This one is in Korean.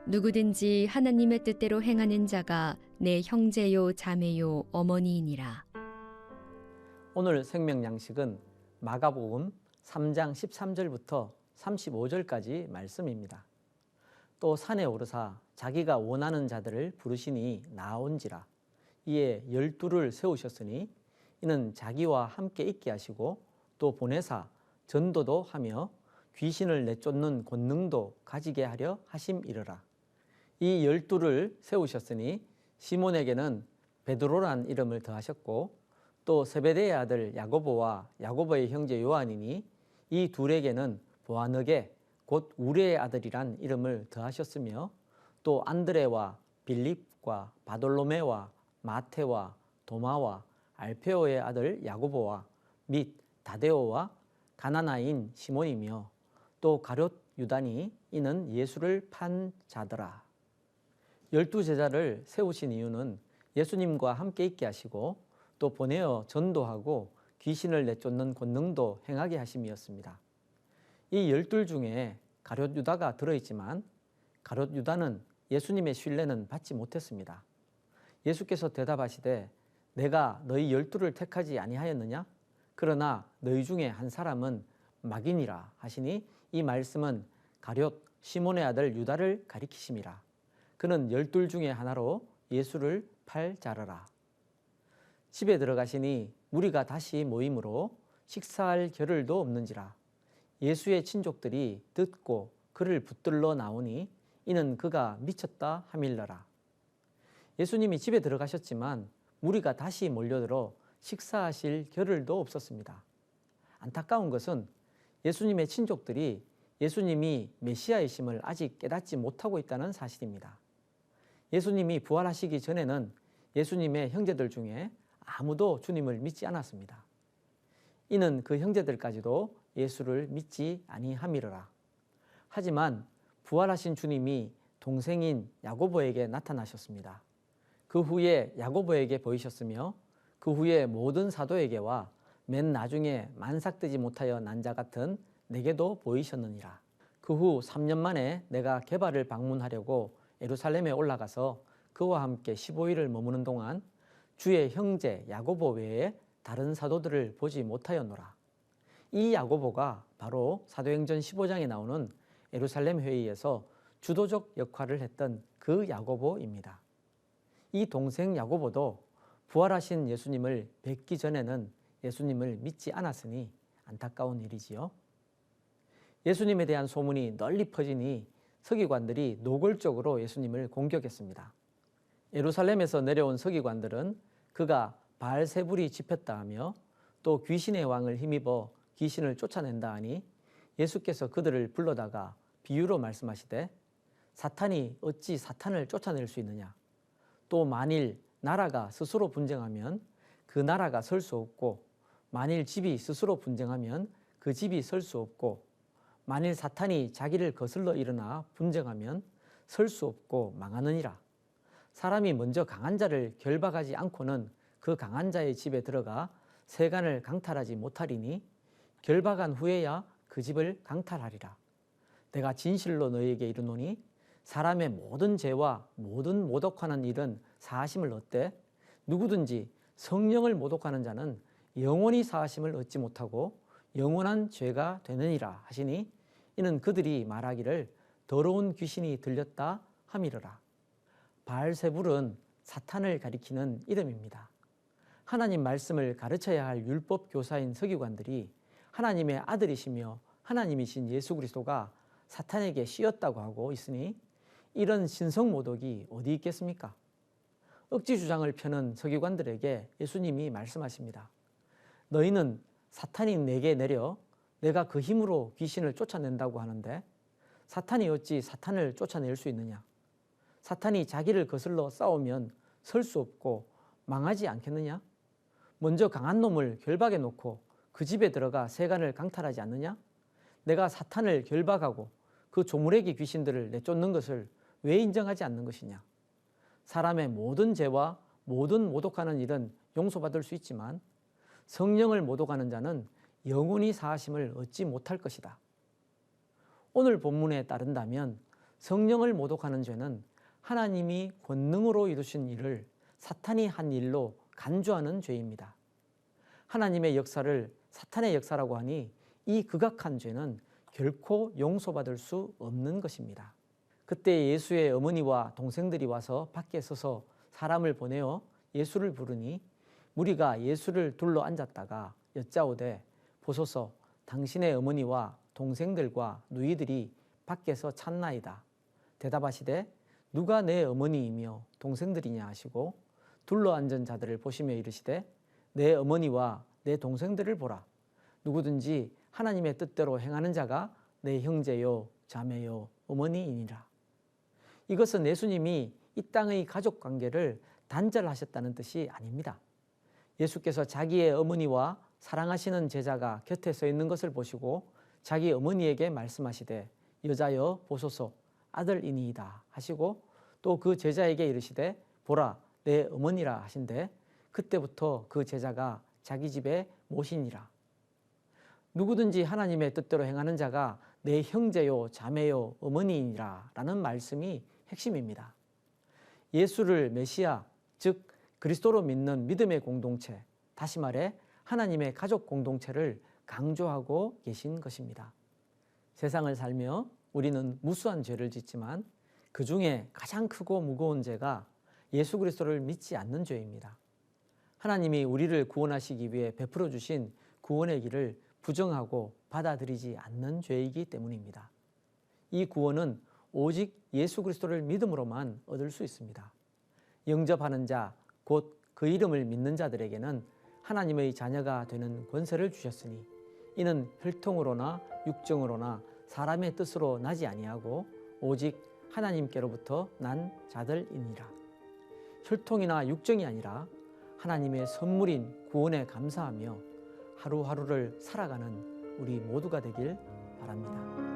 누구든지 하나님의 뜻대로 행하는 자가 내 형제요 자매요 어머니이니라. 오늘 생명 양식은 마가복음 3장 13절부터 35절까지 말씀입니다. 또 산에 오르사 자기가 원하는 자들을 부르시니 나아온지라. 이에 12를 세우셨으니 이는 자기와 함께 있게 하시고 또 보내사 전도도 하며 귀신을 내쫓는 권능도 가지게 하려 하심이르라. 이 12를 세우셨으니 시몬에게는 베드로란 이름을 더하셨고 또 세베대의 아들 야고보와 야고보의 형제 요한이니 이 둘에게는 보아너게 곧 우레의 아들이란 이름을 더하셨으며 또 안드레와 빌립과 바돌로메와 마테와 도마와 알페오의 아들 야고보와 및 다데오와 가나나인 시몬이며 또 가룟 유다니 이는 예수를 판 자더라. 12제자를 세우신 이유는 예수님과 함께 있게 하시고 또 보내어 전도하고 귀신을 내쫓는 권능도 행하게 하심이었습니다. 이 12 중에 가룟 유다가 들어있지만 가룟 유다는 예수님의 신뢰는 받지 못했습니다. 예수께서 대답하시되 내가 너희 12를 택하지 아니하였느냐? 그러나 너희 중에 한 사람은 마귀니라 하시니 이 말씀은 가룟 시몬의 아들 유다를 가리키심이라. 그는 12 중에 하나로 예수를 팔 자더라. 집에 들어가시니 무리가 다시 모임으로 식사할 겨를도 없는지라. 예수의 친족들이 듣고 그를 붙들러 나오니 이는 그가 미쳤다 하밀러라. 예수님이 집에 들어가셨지만 무리가 다시 몰려들어 식사하실 겨를도 없었습니다. 안타까운 것은 예수님의 친족들이 예수님이 메시아이심을 아직 깨닫지 못하고 있다는 사실입니다. 예수님이 부활하시기 전에는 예수님의 형제들 중에 아무도 주님을 믿지 않았습니다. 이는 그 형제들까지도 예수를 믿지 아니함이러라. 하지만 부활하신 주님이 동생인 야고보에게 나타나셨습니다. 그 후에 야고보에게 보이셨으며 그 후에 모든 사도에게와 맨 나중에 만삭되지 못하여 난 자 같은 내게도 보이셨느니라. 그 후 3년 만에 내가 게바를 방문하려고 예루살렘에 올라가서 그와 함께 15일을 머무는 동안 주의 형제 야고보 외에 다른 사도들을 보지 못하였노라. 이 야고보가 바로 사도행전 15장에 나오는 예루살렘 회의에서 주도적 역할을 했던 그 야고보입니다. 이 동생 야고보도 부활하신 예수님을 뵙기 전에는 예수님을 믿지 않았으니 안타까운 일이지요. 예수님에 대한 소문이 널리 퍼지니 서기관들이 노골적으로 예수님을 공격했습니다. 예루살렘에서 내려온 서기관들은 그가 바알세불이 집혔다 하며 또 귀신의 왕을 힘입어 귀신을 쫓아낸다 하니 예수께서 그들을 불러다가 비유로 말씀하시되 사탄이 어찌 사탄을 쫓아낼 수 있느냐? 또 만일 나라가 스스로 분쟁하면 그 나라가 설 수 없고 만일 집이 스스로 분쟁하면 그 집이 설 수 없고 만일 사탄이 자기를 거슬러 일어나 분쟁하면 설 수 없고 망하느니라. 사람이 먼저 강한 자를 결박하지 않고는 그 강한 자의 집에 들어가 세간을 강탈하지 못하리니 결박한 후에야 그 집을 강탈하리라. 내가 진실로 너희에게 이르노니 사람의 모든 죄와 모든 모독하는 일은 사하심을 얻되 누구든지 성령을 모독하는 자는 영원히 사하심을 얻지 못하고 영원한 죄가 되느니라 하시니 이는 그들이 말하기를 더러운 귀신이 들렸다 함이러라. 바알세불은 사탄을 가리키는 이름입니다. 하나님 말씀을 가르쳐야 할 율법 교사인 서기관들이 하나님의 아들이시며 하나님이신 예수 그리스도가 사탄에게 씌었다고 하고 있으니 이런 신성모독이 어디 있겠습니까? 억지 주장을 펴는 서기관들에게 예수님이 말씀하십니다. 너희는 사탄이 내게 내려 내가 그 힘으로 귀신을 쫓아낸다고 하는데 사탄이 어찌 사탄을 쫓아낼 수 있느냐? 사탄이 자기를 거슬러 싸우면 설 수 없고 망하지 않겠느냐? 먼저 강한 놈을 결박해 놓고 그 집에 들어가 세간을 강탈하지 않느냐? 내가 사탄을 결박하고 그 조무래기 귀신들을 내쫓는 것을 왜 인정하지 않는 것이냐? 사람의 모든 죄와 모든 모독하는 일은 용서받을 수 있지만 성령을 모독하는 자는 영원히 사하심을 얻지 못할 것이다. 오늘 본문에 따른다면 성령을 모독하는 죄는 하나님이 권능으로 이루신 일을 사탄이 한 일로 간주하는 죄입니다. 하나님의 역사를 사탄의 역사라고 하니 이 극악한 죄는 결코 용서받을 수 없는 것입니다. 그때 예수의 어머니와 동생들이 와서 밖에 서서 사람을 보내어 예수를 부르니 무리가 예수를 둘러 앉았다가 여짜오되 보소서 당신의 어머니와 동생들과 누이들이 밖에서 찾나이다. 대답하시되 누가 내 어머니이며 동생들이냐 하시고 둘러 앉은 자들을 보시며 이르시되 내 어머니와 내 동생들을 보라. 누구든지 하나님의 뜻대로 행하는 자가 내 형제요 자매요 어머니이니라. 이것은 예수님이 이 땅의 가족 관계를 단절하셨다는 뜻이 아닙니다. 예수께서 자기의 어머니와 사랑하시는 제자가 곁에 서 있는 것을 보시고 자기 어머니에게 말씀하시되 여자여 보소서 아들이니이다 하시고 또 그 제자에게 이르시되 보라 내 어머니라 하신대 그때부터 그 제자가 자기 집에 모시니라. 누구든지 하나님의 뜻대로 행하는 자가 내 형제요 자매요 어머니이니라 라는 말씀이 핵심입니다. 예수를 메시아 즉 그리스도로 믿는 믿음의 공동체, 다시 말해 하나님의 가족 공동체를 강조하고 계신 것입니다. 세상을 살며 우리는 무수한 죄를 짓지만 그 중에 가장 크고 무거운 죄가 예수 그리스도를 믿지 않는 죄입니다. 하나님이 우리를 구원하시기 위해 베풀어 주신 구원의 길을 부정하고 받아들이지 않는 죄이기 때문입니다. 이 구원은 오직 예수 그리스도를 믿음으로만 얻을 수 있습니다. 영접하는 자, 곧 그 이름을 믿는 자들에게는 하나님의 자녀가 되는 권세를 주셨으니 이는 혈통으로나 육정으로나 사람의 뜻으로 나지 아니하고 오직 하나님께로부터 난 자들이니라. 혈통이나 육정이 아니라 하나님의 선물인 구원에 감사하며 하루하루를 살아가는 우리 모두가 되길 바랍니다.